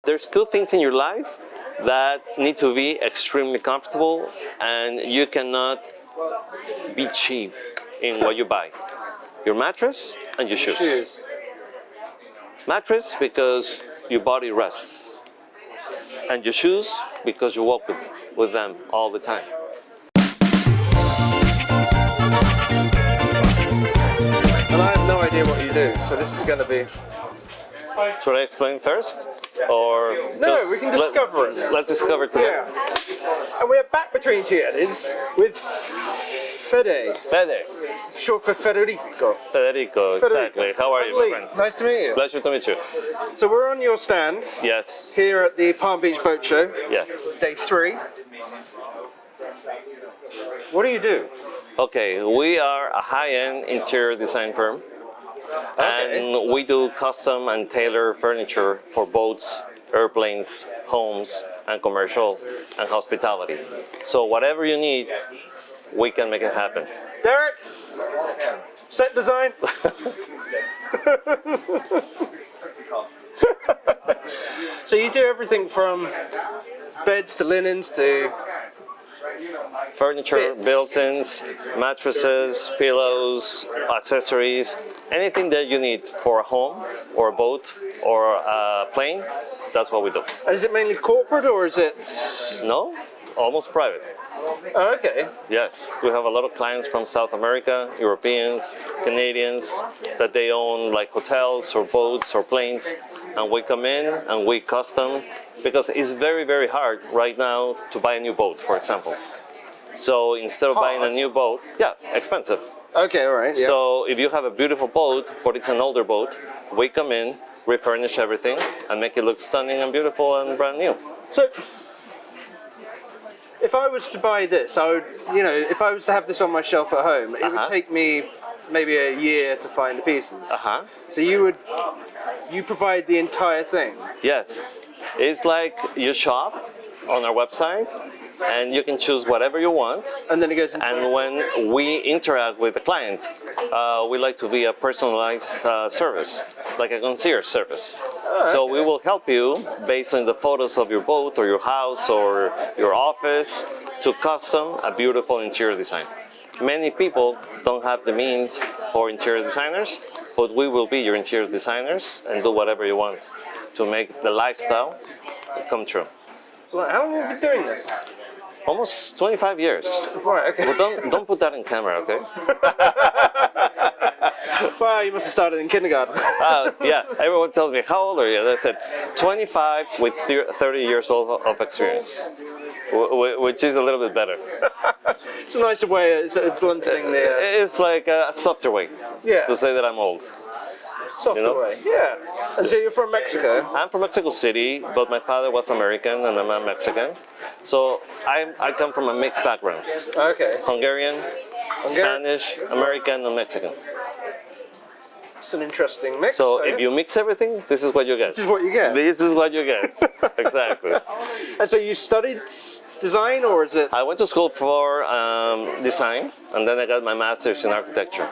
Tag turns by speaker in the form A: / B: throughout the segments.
A: There's two things in your life that need to be extremely comfortable, and you cannot be cheap in what you buy. Your mattress and your shoes. Mattress because your body rests, and your shoes because you walk with them all the time.
B: And I have no idea what you do, so this is going to be...
A: Should I explain first? Or
B: no, we can discover it.
A: Let's discover it together.
B: Yeah. And we're back between Yetis with Fede.
A: Fede.
B: Short for Federico.
A: Federico, exactly. How are you, my friend?
B: Nice to meet you.
A: Pleasure to meet you.
B: So we're on your stand.
A: Yes.
B: Here at the Palm Beach Boat Show.
A: Yes.
B: Day 3. What do you do?
A: Okay, we are a high-end interior design firm.
B: Okay.
A: And we do custom and tailor furniture for boats, airplanes, homes, and commercial and hospitality. So whatever you need, we can make it happen.
B: Derek, set design. So you do everything from beds to linens to
A: furniture, built-ins, mattresses, pillows, accessories, anything that you need for a home or a boat or a plane, that's what we do.
B: And is it mainly corporate or is it...
A: No, almost private.
B: Oh, okay.
A: Yes, we have a lot of clients from South America, Europeans, Canadians, that they own like hotels or boats or planes, and we come in and we custom, because it's very, very hard right now to buy a new boat, for example. So instead of buying a new boat, yeah, expensive.
B: Okay, all right. Yeah.
A: So if you have a beautiful boat, but it's an older boat, we come in, refurnish everything, and make it look stunning and beautiful and brand new.
B: So, if I was to buy this, I would, if I was to have this on my shelf at home, it would take me maybe a year to find the pieces. So you provide the entire thing?
A: Yes. It's like you shop on our website, and you can choose whatever you want.
B: And then it goes into...
A: And when we interact with the client, we like to be a personalized service, like a concierge service. So we will help you based on the photos of your boat or your house or your office to custom a beautiful interior design. Many people don't have the means for interior designers, but we will be your interior designers and do whatever you want to make the lifestyle come true.
B: Well, how long have you been doing this?
A: Almost 25 years.
B: Right, okay.
A: Well, don't put that in camera, okay?
B: Well, you must have started in kindergarten.
A: Yeah, everyone tells me, how old are you? And I said, 25 with 30 years old of experience, which is a little bit better.
B: It's a nicer way of sort of blunting the...
A: It's like a softer way to say that I'm old.
B: Softer way, yeah. And so you're from Mexico?
A: I'm from Mexico City, but my father was American and I'm Mexican. So I come from a mixed background.
B: Okay.
A: Hungarian, Spanish, American, and Mexican.
B: It's an interesting mix.
A: So if you mix everything, this is what you get.
B: This is what you get.
A: This is what you get. Exactly.
B: And so you studied design, or is it?
A: I went to school for design, and then I got my master's in architecture.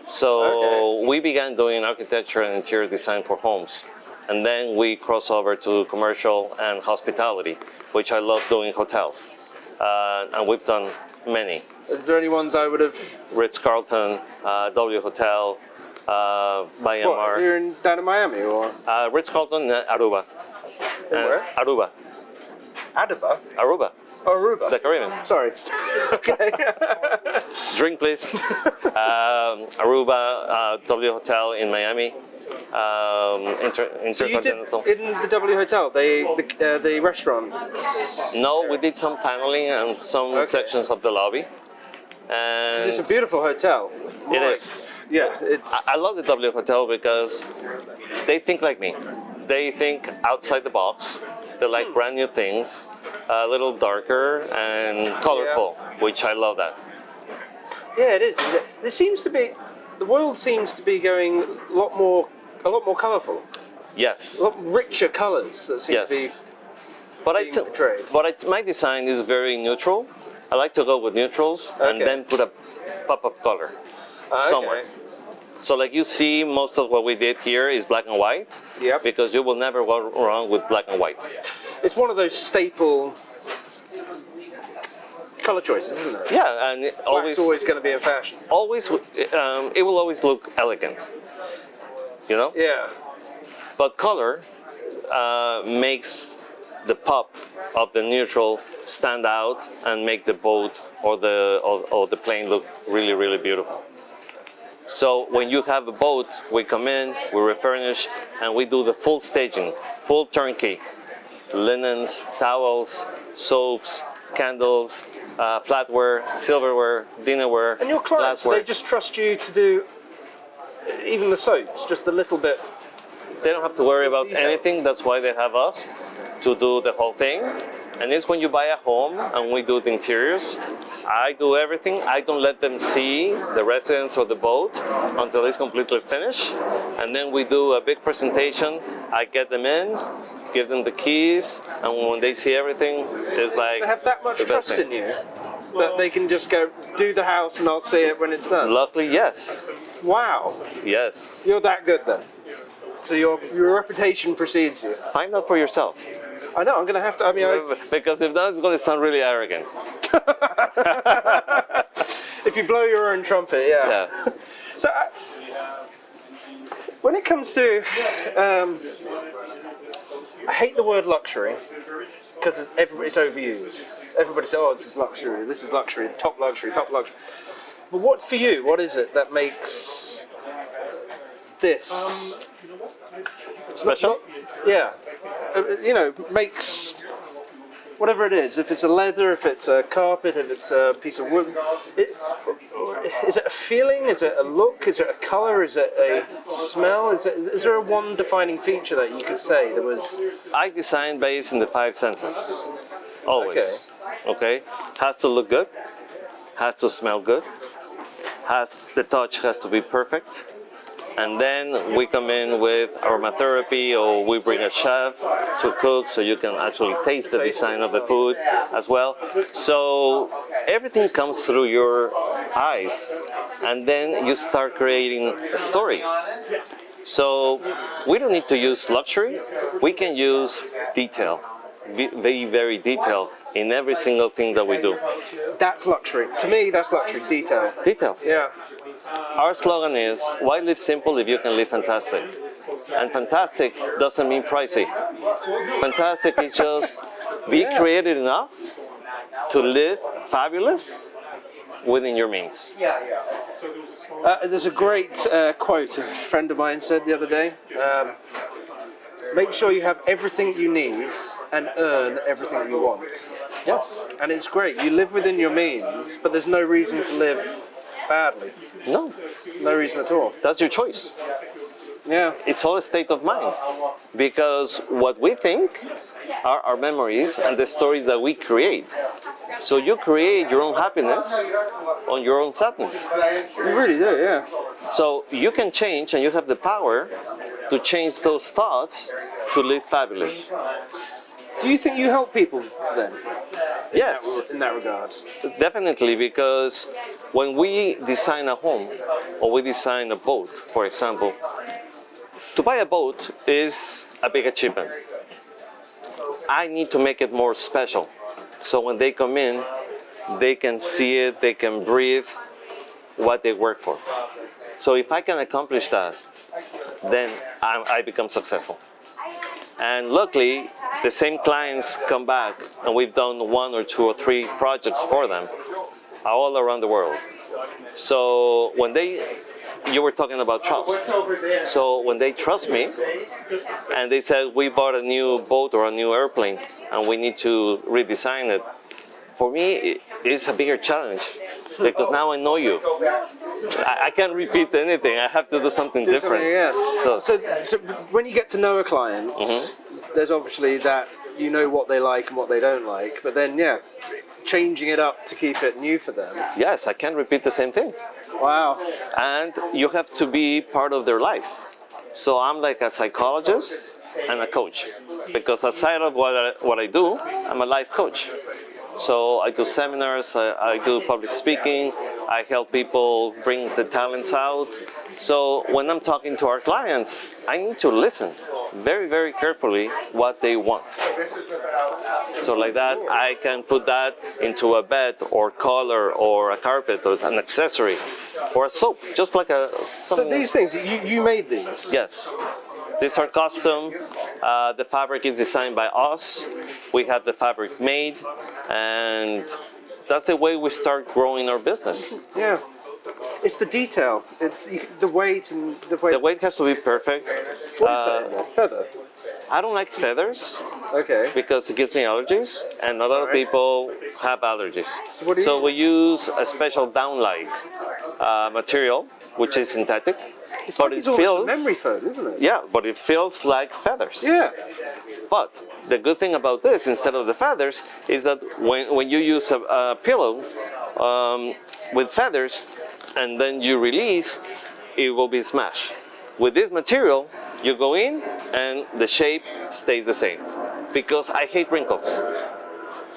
A: So we began doing architecture and interior design for homes. And then we crossed over to commercial and hospitality, which I love doing hotels. And we've done many.
B: Is there any ones I would have?
A: Ritz-Carlton, W Hotel, Bayamar.
B: What, you're down in Miami, or?
A: Ritz-Carlton, Aruba.
B: Where?
A: Aruba.
B: Aruba?
A: Aruba.
B: Oh, Aruba.
A: The Caribbean.
B: Sorry. Okay.
A: Drink, please. Aruba, W Hotel in Miami.
B: So you did in the W Hotel, the restaurant?
A: No, we did some paneling and some sections of the lobby. And
B: it's a beautiful hotel.
A: It is.
B: Yeah, it's.
A: I love the W Hotel because they think like me. They think outside the box. They like brand new things, a little darker and colorful, which I love that.
B: Yeah, it is. There seems to be, the world seems to be going a lot more colourful.
A: Yes.
B: A lot richer colours that seem to be being portrayed.
A: But my design is very neutral. I like to go with neutrals and then put a pop of color somewhere. So like you see, most of what we did here is black and white,
B: Yep.
A: Because you will never go wrong with black and white.
B: It's one of those staple color choices, isn't it?
A: Yeah, and
B: Black's always going to be in fashion.
A: Always, it will always look elegant. You know?
B: Yeah.
A: But color makes the pop of the neutral stand out and make the boat or the plane look really, really beautiful. So when you have a boat, we come in, we refurnish, and we do the full staging, full turnkey. Linens, towels, soaps, candles, flatware, silverware, dinnerware,
B: and your clients,
A: glassware.
B: They just trust you to do even the soaps, just a little bit.
A: They don't have to worry about
B: details.
A: anything. That's why they have us to do the whole thing. And it's when you buy a home and we do the interiors, I do everything. I don't let them see the residence or the boat until it's completely finished. And then we do a big presentation. I get them in, give them the keys, and when they see everything, it's like
B: they have that much trust in you that they can just go do the house and I'll see it when it's done.
A: Luckily, yes.
B: Wow.
A: Yes.
B: You're that good then. So your reputation precedes you.
A: Find out for yourself.
B: I know, I'm going to have to,
A: because if not, it's going to sound really arrogant.
B: If you blow your own trumpet, yeah. So, when it comes to, I hate the word luxury, because it's overused. Everybody says, oh, this is luxury, top luxury, top luxury. But what, for you, what is it that makes this
A: special?
B: Yeah. You know, makes whatever it is, if it's a leather, if it's a carpet, if it's a piece of wood, is it a feeling, is it a look, is it a colour, is it a smell, is there a one defining feature that you could say there was?
A: I design based in the 5 senses, always, okay? Has to look good, has to smell good, the touch has to be perfect. And then we come in with aromatherapy, or we bring a chef to cook so you can actually taste the design of the food as well. So everything comes through your eyes, and then you start creating a story. So we don't need to use luxury, we can use detail, be very detailed in every single thing that we do.
B: That's luxury. To me, that's luxury, detail.
A: Details.
B: Yeah.
A: Our slogan is, why live simple if you can live fantastic? And fantastic doesn't mean pricey. Fantastic is just be creative enough to live fabulous within your means.
B: There's a great quote a friend of mine said the other day. Make sure you have everything you need and earn everything you want.
A: Yes.
B: And it's great. You live within your means, but there's no reason to live badly.
A: No.
B: No reason at all.
A: That's your choice.
B: Yeah.
A: It's all a state of mind. Because what we think are our memories and the stories that we create. So you create your own happiness on your own sadness.
B: You really do, yeah.
A: So you can change, and you have the power to change those thoughts to live fabulous.
B: Do you think you help people then?
A: Yes.
B: In that regard?
A: Definitely, because when we design a home or we design a boat, for example, to buy a boat is a big achievement. I need to make it more special. So when they come in, they can see it, they can breathe what they work for. So if I can accomplish that, then I become successful. And luckily, the same clients come back, and we've done 1 or 2 or 3 projects for them all around the world. So when you were talking about trust. So when they trust me, and they said, we bought a new boat or a new airplane, and we need to redesign it, for me, it's a bigger challenge, because now I know you. I can't repeat anything. I have to do something different.
B: So when you get to know a client, there's obviously that you know what they like and what they don't like, but then changing it up to keep it new for them.
A: Yes, I can't repeat the same thing.
B: Wow.
A: And you have to be part of their lives. So I'm like a psychologist and a coach, because aside of what I do, I'm a life coach. So I do seminars, I do public speaking, I help people bring the talents out. So when I'm talking to our clients, I need to listen, very, very carefully what they want. So like that, I can put that into a bed or collar or a carpet or an accessory or a soap, just like a
B: So
A: something.
B: these things, you made these?
A: Yes. These are custom. The fabric is designed by us. We have the fabric made, and that's the way we start growing our business.
B: Yeah. It's the detail. It's the weight and the weight.
A: The weight has to be perfect.
B: What is that in there? Feather?
A: I don't like feathers
B: Okay.
A: because it gives me allergies, and a lot of people have allergies.
B: what do
A: So
B: you-
A: we use a special down-like material, which is synthetic,
B: It's
A: but
B: like
A: it
B: it's almost
A: feels
B: a memory foam, isn't it?
A: yeah, but it feels like feathers.
B: Yeah.
A: But the good thing about this, instead of the feathers, is that when you use a pillow with feathers and then you release, it will be smashed. With this material, you go in and the shape stays the same. Because I hate wrinkles.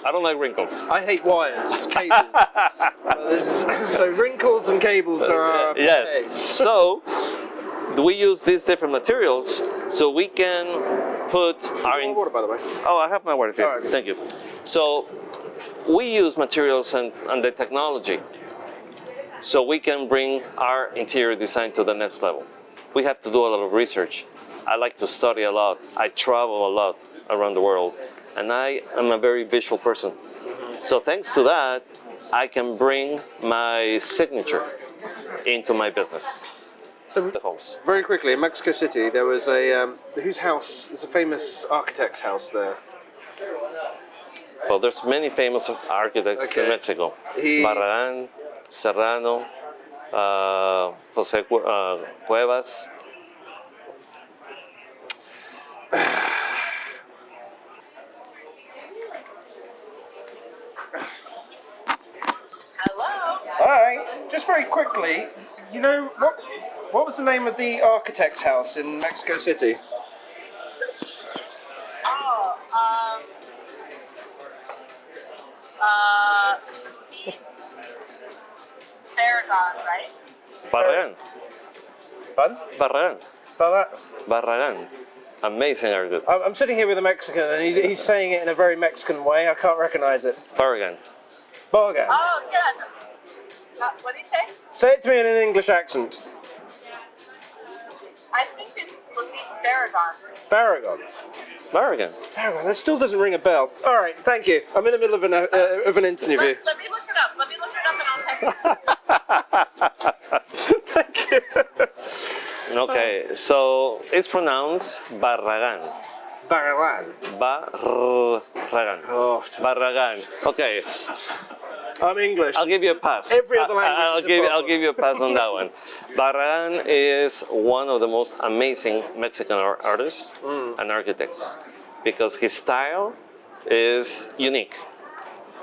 A: I don't like wrinkles.
B: I hate wires, cables. So wrinkles and cables are.
A: Yes. So we use these different materials so we can put our.
B: More water, by the way.
A: Oh, I have my water here.
B: All right.
A: Thank you. So we use materials and the technology so we can bring our interior design to the next level. We have to do a lot of research. I like to study a lot. I travel a lot around the world, and I am a very visual person. So thanks to that, I can bring my signature into my business.
B: So
A: The homes.
B: very quickly, in Mexico City, there was a whose house? There's a famous architect's house there.
A: Well, there's many famous architects in
B: Okay.
A: Mexico.
B: He-
A: Barragán, Serrano, José Cuevas.
B: Hi. Just very quickly, you know what was the name of the architect's house in Mexico City?
C: Oh, Paragon, right?
A: Barragán.
B: Pardon?
A: Barragán.
B: About that?
A: Barragán. Amazing architect.
B: I'm sitting here with a Mexican, and he's saying it in a very Mexican way. I can't recognize it.
A: Barragán.
B: Bargain.
C: Oh, yeah. What did he say?
B: Say it to me in an English accent.
C: I think it's Luis Paragon.
B: Paragon.
A: Barragán.
B: Paragon. That still doesn't ring a bell. All right, thank you. I'm in the middle of an interview.
C: Let me look it up. Let me look it up and I'll text you.
B: Thank you.
A: Okay, so it's pronounced Barragán.
B: Barragan.
A: Barragán.
B: Oh,
A: Barragán. Okay,
B: I'm English.
A: I'll give you a pass.
B: Every other language
A: I'll
B: is a
A: give
B: problem.
A: I'll give you a pass on that one. Barragán is one of the most amazing Mexican artists and architects because his style is unique.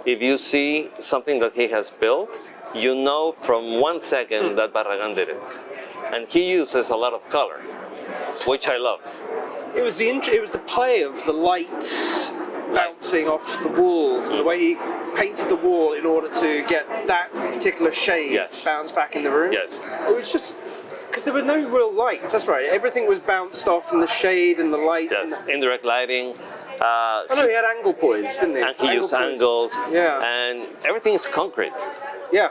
A: If you see something that he has built, you know from 1 second that Barragán did it. And he uses a lot of color, which I love.
B: It was the play of the light bouncing off the walls and the way he painted the wall in order to get that particular shade
A: Yes.
B: bounce back in the room.
A: Yes.
B: It was just because there were no real lights. That's right. Everything was bounced off, and the shade and the light.
A: Yes,
B: And
A: indirect lighting.
B: I know he had angle poise, didn't he?
A: And he used
B: poise.
A: angles.
B: Yeah.
A: And everything is concrete.
B: Yeah.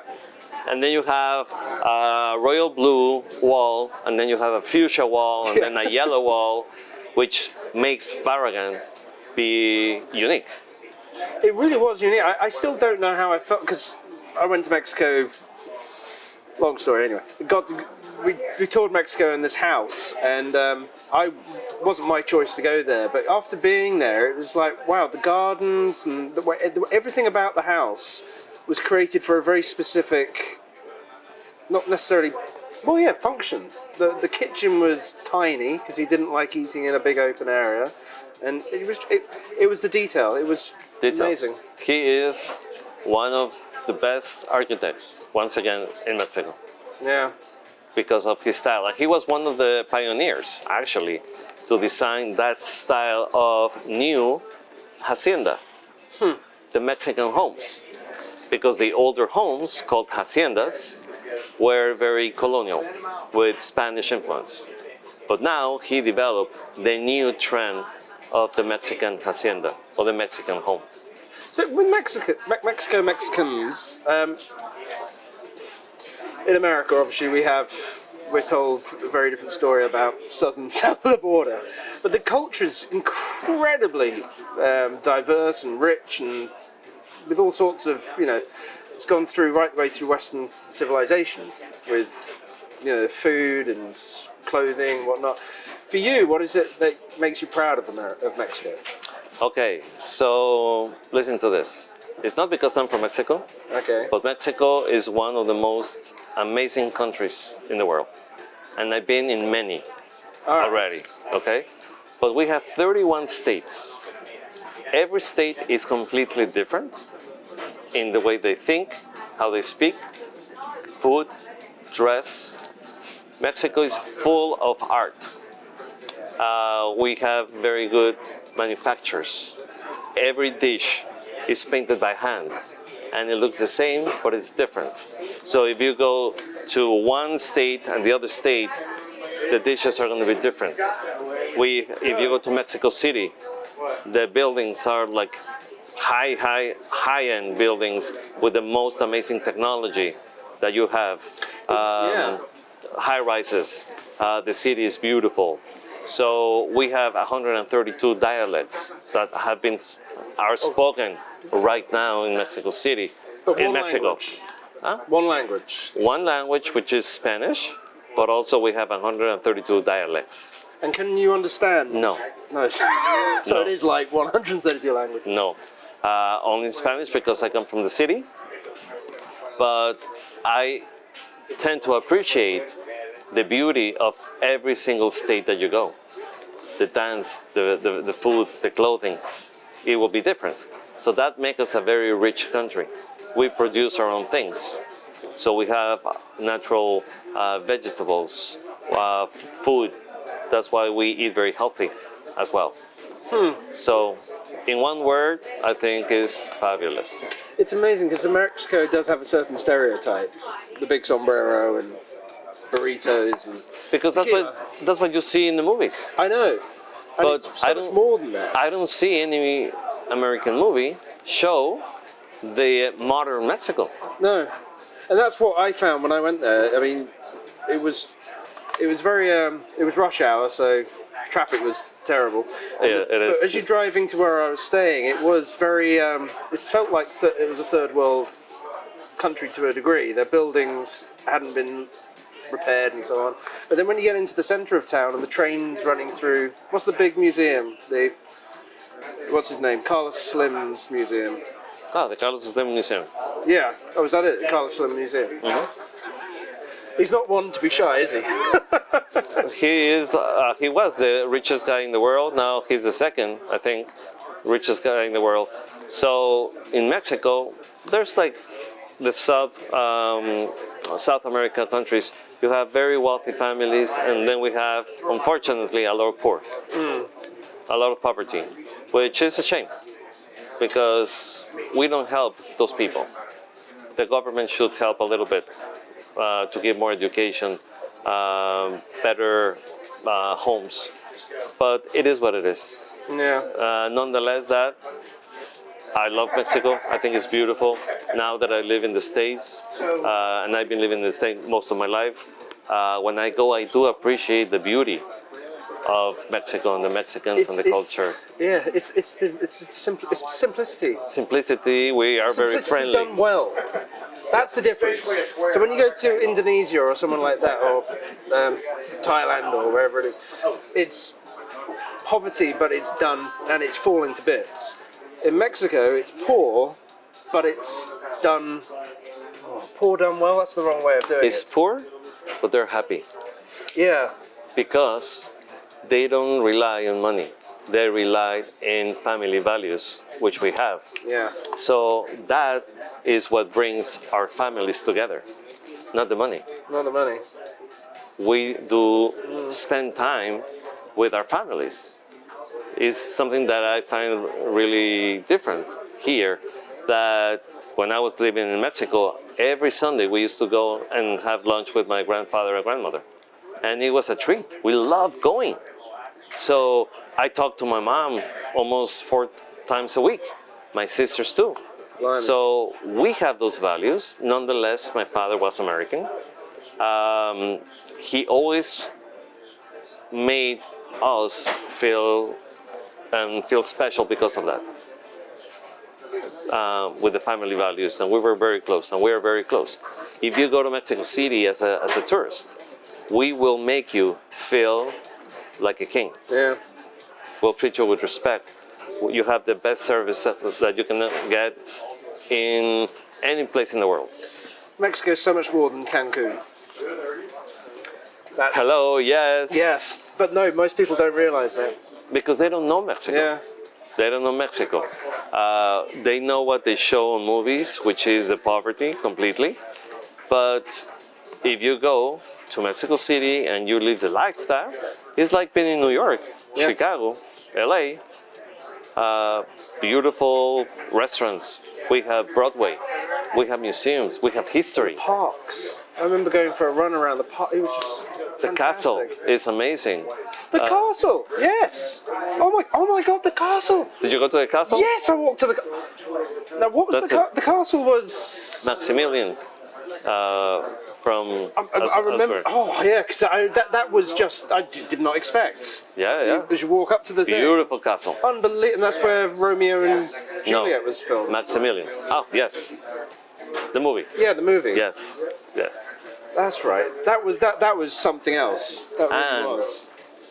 A: And then you have a royal blue wall, and then you have a fuchsia wall, and then a yellow wall, which makes Barragán be unique.
B: It really was unique. I still don't know how I felt because I went to Mexico. Long story, anyway. We toured Mexico in this house, and I wasn't my choice to go there. But after being there, it was like, wow, the gardens and the way, everything about the house was created for a very specific, not necessarily, well, yeah, function. The kitchen was tiny because he didn't like eating in a big open area, and it was the detail. It was
A: Details.
B: amazing.
A: He is one of the best architects, once again, in Mexico,
B: Yeah.
A: because of his style. And he was one of the pioneers, actually, to design that style of new hacienda, the Mexican homes. Because the older homes, called haciendas, were very colonial, with Spanish influence. But now he developed the new trend of the Mexican hacienda or the Mexican home.
B: So with Mexicans, in America, obviously, we're told a very different story about southern and south of the border. But the culture is incredibly diverse and rich, and with all sorts of, it's gone through right the way through Western civilization with, food and clothing and whatnot. For you, what is it that makes you proud of Mexico?
A: Okay, so listen to this. It's not because I'm from Mexico,
B: Okay.
A: but Mexico is one of the most amazing countries in the world. And I've been in many
B: All right.
A: already, okay? But we have 31 states. Every state is completely different in the way they think, how they speak, food, dress. Mexico is full of art. We have very good manufacturers. Every dish is painted by hand, and it looks the same, but it's different. So if you go to one state and the other state, the dishes are going to be different. If you go to Mexico City, the buildings are like high-end buildings with the most amazing technology that you have. High rises. The city is beautiful. So we have 132 dialects that are spoken right now in Mexico City,
B: But
A: in
B: one
A: Mexico.
B: language.
A: Huh?
B: One language.
A: One language, which is Spanish, but also we have 132 dialects.
B: And can you understand?
A: No,
B: No. So
A: No.
B: it is like 132 languages.
A: no. Only Spanish because I come from the city. But I tend to appreciate the beauty of every single state that you go. The dance, the food, the clothing, it will be different. So that makes us a very rich country. We produce our own things. So we have natural vegetables, food. That's why we eat very healthy as well. So in one word, I think is fabulous.
B: It's amazing because Mexico does have a certain stereotype. The big sombrero and burritos and...
A: Because that's what you see in the movies.
B: I know. And
A: But
B: it's so much more than that.
A: I don't see any American movie show the modern Mexico.
B: No. And that's what I found when I went there. I mean, it was very, it was rush hour, so traffic was terrible.
A: Yeah, it is.
B: But as you're driving to where I was staying, it was very, it felt like it was a third world country to a degree. Their buildings hadn't been repaired and so on. But then when you get into the centre of town and the trains running through, what's the big museum? What's his name? Carlos Slim's museum.
A: The Carlos Slim Museum.
B: Yeah. Oh, is that it? The Carlos Slim Museum. He's not one to be shy, is he?
A: He was the richest guy in the world. Now he's the second, I think, richest guy in the world. So in Mexico, there's like the South America countries. You have very wealthy families, and then we have, unfortunately, a lot of poor, a lot of poverty, which is a shame because we don't help those people. The government should help a little bit to give more education, better homes, but it is what it is.
B: Yeah.
A: Nonetheless, I love Mexico. I think it's beautiful. Now that I live in the States, and I've been living in the States most of my life, when I go, I do appreciate the beauty of Mexico and the Mexicans and the culture.
B: Yeah, it's simplicity.
A: Simplicity. We are very friendly.
B: Done well. That's the difference. So when you go to Indonesia or someone like that, or Thailand or wherever it is, it's poverty, but it's done and it's falling to bits. In Mexico, it's poor, but it's done. Poor done well. That's the wrong way of doing
A: It's
B: it.
A: poor, but they're happy
B: Yeah.
A: because they don't rely on money. They rely in family values, which we have.
B: Yeah.
A: So that is what brings our families together, not the money.
B: Not the money.
A: We do spend time with our families. It's something that I find really different here, that when I was living in Mexico, every Sunday we used to go and have lunch with my grandfather and grandmother. and it was a treat. We loved going. So I talked to my mom almost 4 times a week, my sisters too.
B: Blimey.
A: So we have those values. Nonetheless, my father was American. He always made us feel special because of that. With the family values, and we were very close, and we are very close. If you go to Mexico City as a tourist, we will make you feel like a king.
B: Yeah.
A: We'll treat you with respect. You have the best service that you can get in any place in the world.
B: Mexico is so much more than Cancun. That's,
A: Hello, yes.
B: Yes, but no, most people don't realize that.
A: Because they don't know Mexico.
B: Yeah.
A: They don't know Mexico. They know what they show on movies, which is the poverty completely. But if you go to Mexico City and you live the lifestyle, it's like being in New York,
B: Yeah.
A: Chicago, LA. Beautiful restaurants. We have Broadway. We have museums. We have history.
B: Parks. I remember going for a run around the park. It was just
A: The castle
B: fantastic.
A: is amazing.
B: The castle, yes. Oh my God, the castle.
A: Did you go to the castle?
B: Yes, I walked to the. Now, what was
A: That's
B: the castle was?
A: Maximilian from
B: I remember.
A: Osberg.
B: Oh yeah, because that was just I did not expect.
A: Yeah.
B: As you walk up to the thing,
A: Beautiful castle.
B: unbelievable, and that's where Romeo and Juliet
A: No,
B: was filmed.
A: Maximilian. Oh, yes. The movie.
B: Yeah, the movie.
A: Yes.
B: That's right. That was something else. That really
A: And
B: was.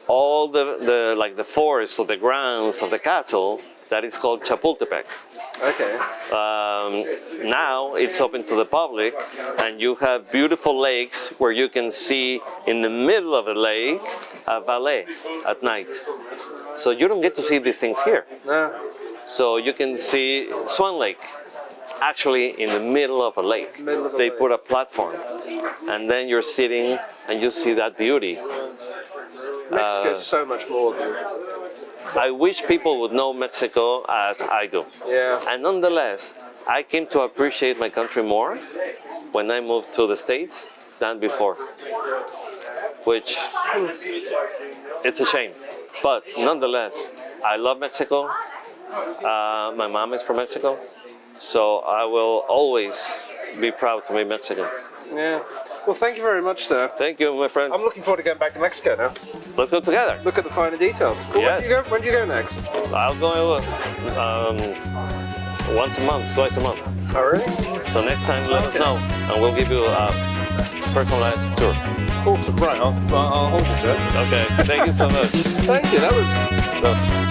A: all the forest or the grounds of the castle, that is called Chapultepec.
B: Okay.
A: Now it's open to the public, and you have beautiful lakes where you can see in the middle of the lake a ballet at night. So you don't get to see these things here.
B: No.
A: So you can see Swan Lake, actually in the middle of a lake.
B: Middle of a
A: They
B: lake.
A: put a platform, and then you're sitting and you see that beauty.
B: Mexico is so much more than.
A: I wish people would know Mexico as I do.
B: Yeah.
A: And nonetheless, I came to appreciate my country more when I moved to the States than before. Which it's a shame. But nonetheless, I love Mexico. My mom is from Mexico. So I will always be proud to be Mexican.
B: Yeah. Well, thank you very much, sir.
A: Thank you, my friend.
B: I'm looking forward to going back to Mexico now.
A: Let's go together.
B: Look at the finer details. Well,
A: Yes.
B: When do you go next?
A: I'll go once a month, twice a month.
B: Oh, really?
A: So next time, let us
B: Okay.
A: know, and we'll give you a personalized tour.
B: Awesome. Right, I'll hold you to it.
A: Okay, thank you so much.
B: Thank you. That was